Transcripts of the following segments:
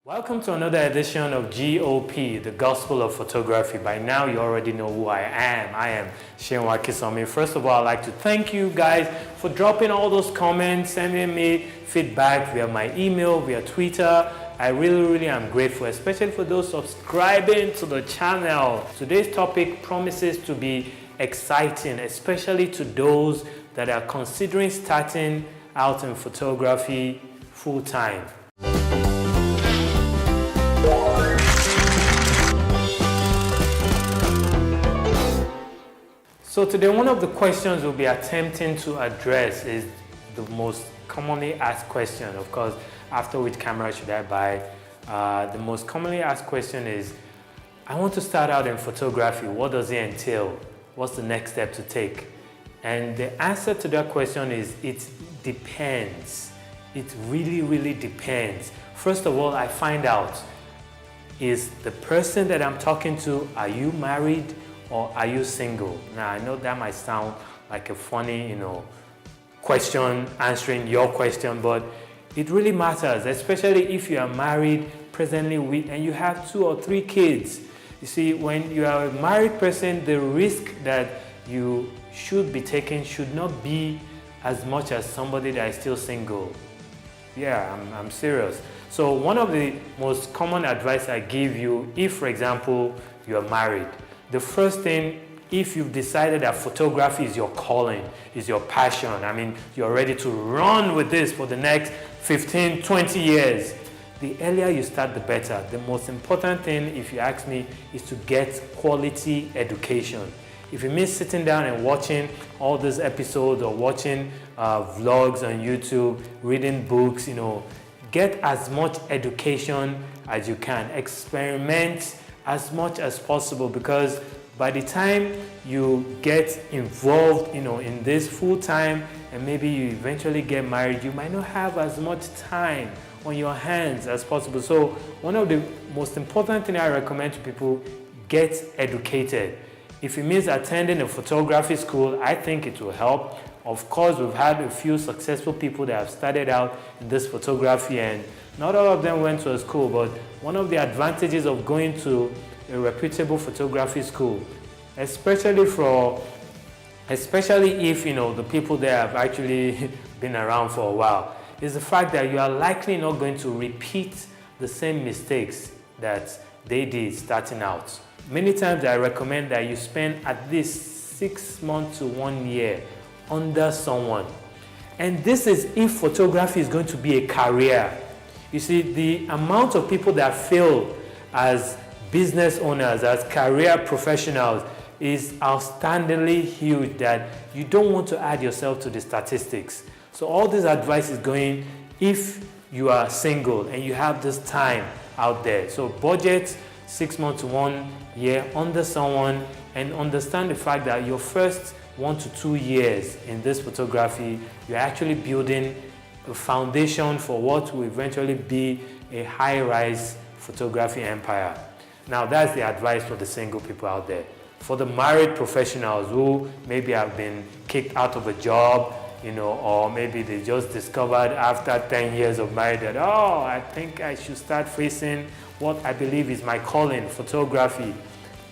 Welcome to another edition of GOP, the Gospel of Photography. By now, you already know who I am. I am Shenwa Kisomi. First of all, I'd like to thank you guys for dropping all those comments, sending me feedback via my email, via Twitter. I really am grateful, especially for those subscribing to the channel. Today's topic promises to be exciting, especially to those that are considering starting out in photography full-time. So today, one of the questions we'll be attempting to address is the most commonly asked question. Of course, after which camera should I buy? The most commonly asked question is, I want to start out in photography. What does it entail? What's the next step to take? And the answer to that question is, it depends. It really depends. First of all, I find out, is the person that I'm talking to, are you married? Or are you single? Now, I know that might sound like a funny, question, answering your question, but it really matters, especially if you are married presently and you have 2 or 3 kids. You see, when you are a married person, the risk that you should be taking should not be as much as somebody that is still single. Yeah, I'm serious. So one of the most common advice I give you, if, for example, you are married, the first thing, if you've decided that photography is your calling, is your passion, I mean, you're ready to run with this for the next 15, 20 years, the earlier you start, the better. The most important thing, if you ask me, is to get quality education. If you miss sitting down and watching all these episodes or watching vlogs on YouTube, reading books, get as much education as you can. Experiment as much as possible, because by the time you get involved in this full time and maybe you eventually get married, you might not have as much time on your hands as possible. So one of the most important things I recommend to people, get educated. If it means attending a photography school, I think it will help. Of course, we've had a few successful people that have started out in this photography, and not all of them went to a school, but one of the advantages of going to a reputable photography school, especially if the people there have actually been around for a while, is the fact that you are likely not going to repeat the same mistakes that they did starting out. Many times I recommend that you spend at least 6 months to 1 year under someone. And this is if photography is going to be a career. You see, the amount of people that fail as business owners, as career professionals, is outstandingly huge that you don't want to add yourself to the statistics. So all this advice is going if you are single and you have this time out there. So budget 6 months to 1 year under someone, and understand the fact that your first 1 to 2 years in this photography, you're actually building a foundation for what will eventually be a high-rise photography empire. Now, that's the advice for the single people out there. For the married professionals who maybe have been kicked out of a job, or maybe they just discovered after 10 years of marriage that, I think I should start facing what I believe is my calling, photography.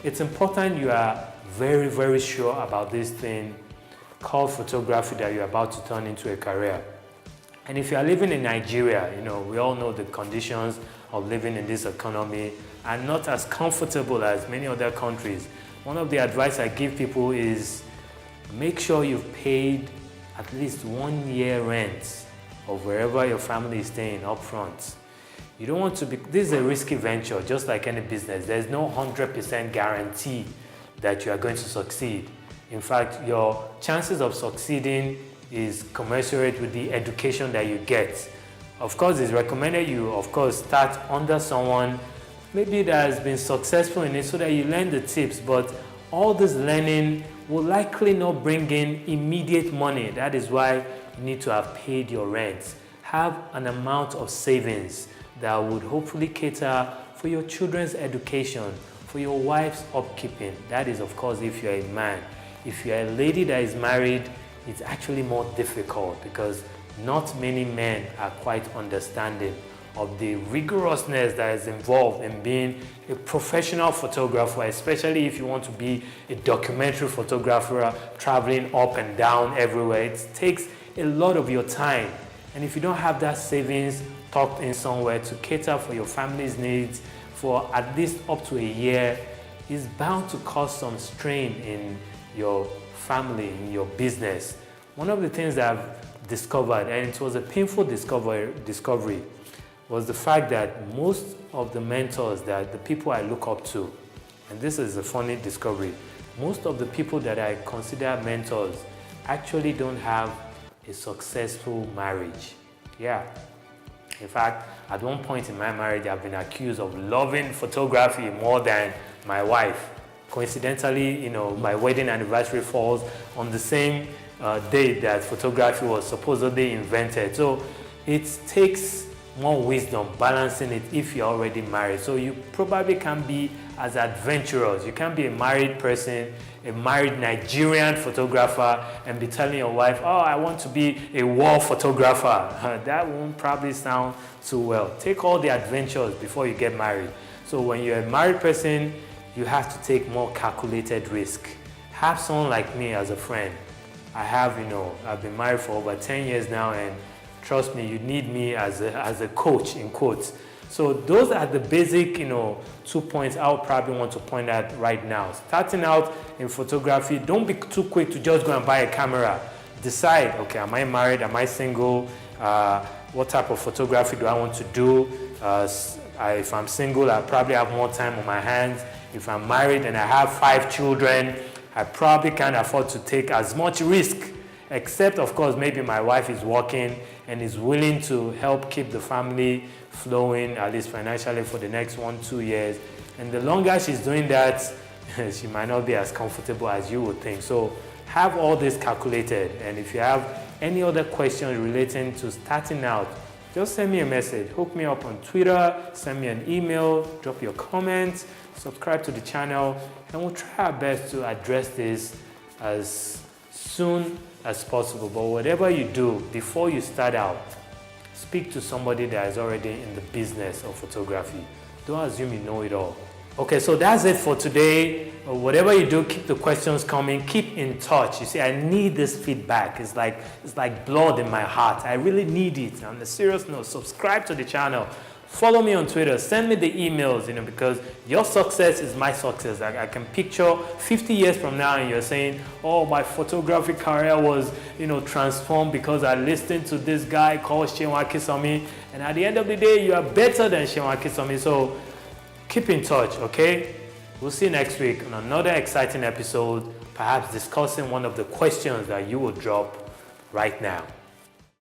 It's important you are very sure about this thing called photography that you're about to turn into a career. And if you are living in Nigeria, we all know the conditions of living in this economy are not as comfortable as many other countries. One of the advice I give people is make sure you've paid at least 1 year rent of wherever your family is staying up front. You don't want to be, this is a risky venture, just like any business. There's no 100% guarantee that you are going to succeed. In fact, your chances of succeeding is commensurate with the education that you get. Of course, it's recommended you, start under someone maybe that has been successful in it so that you learn the tips, but all this learning will likely not bring in immediate money. That is why you need to have paid your rent. Have an amount of savings that would hopefully cater for your children's education, for your wife's upkeeping. That is, of course, if you're a man. If you're a lady that is married, it's actually more difficult because not many men are quite understanding of the rigorousness that is involved in being a professional photographer, especially if you want to be a documentary photographer traveling up and down everywhere. It takes a lot of your time. And if you don't have that savings tucked in somewhere to cater for your family's needs for at least up to a year, it's bound to cause some strain in your family, in your business. One of the things that I've discovered, and it was a painful discovery, was the fact that most of the mentors that the people I look up to, and this is a funny discovery, most of the people that I consider mentors actually don't have a successful marriage. Yeah. In fact, at one point in my marriage, I've been accused of loving photography more than my wife. Coincidentally, my wedding anniversary falls on the same date that photography was supposedly invented. So it takes more wisdom balancing it if you're already married. So you probably can't be as adventurous. You can't be a married person, a married Nigerian photographer, and be telling your wife, oh, I want to be a war photographer. That won't probably sound too well. Take all the adventures before you get married. So when you're a married person, you have to take more calculated risk. Have someone like me as a friend. I've been married for over 10 years now, and trust me, you need me as a coach, in quotes. So those are the basic, 2 points I would probably want to point out right now. Starting out in photography, don't be too quick to just go and buy a camera. Decide, okay, am I married? Am I single? What type of photography do I want to do? If I'm single, I probably have more time on my hands. If I'm married and I have 5 children, I probably can't afford to take as much risk, except, of course, maybe my wife is working and is willing to help keep the family flowing, at least financially, for the next 1-2 years. And the longer she's doing that, she might not be as comfortable as you would think. So have all this calculated. And if you have any other questions relating to starting out, just send me a message. Hook me up on Twitter, send me an email, drop your comments, subscribe to the channel, and we'll try our best to address this as soon as possible. But whatever you do, before you start out, speak to somebody that is already in the business of photography. Don't assume you know it all. Okay, so that's it for today. Whatever you do, keep the questions coming, keep in touch. You see, I need this feedback. It's like blood in my heart. I really need it. On a serious note, subscribe to the channel. Follow me on Twitter. Send me the emails, because your success is my success. I can picture 50 years from now and you're saying, oh, my photography career was, transformed because I listened to this guy called Seun Akisanmi. And at the end of the day, you are better than Seun Akisanmi. So keep in touch, okay? We'll see you next week on another exciting episode, perhaps discussing one of the questions that you will drop right now.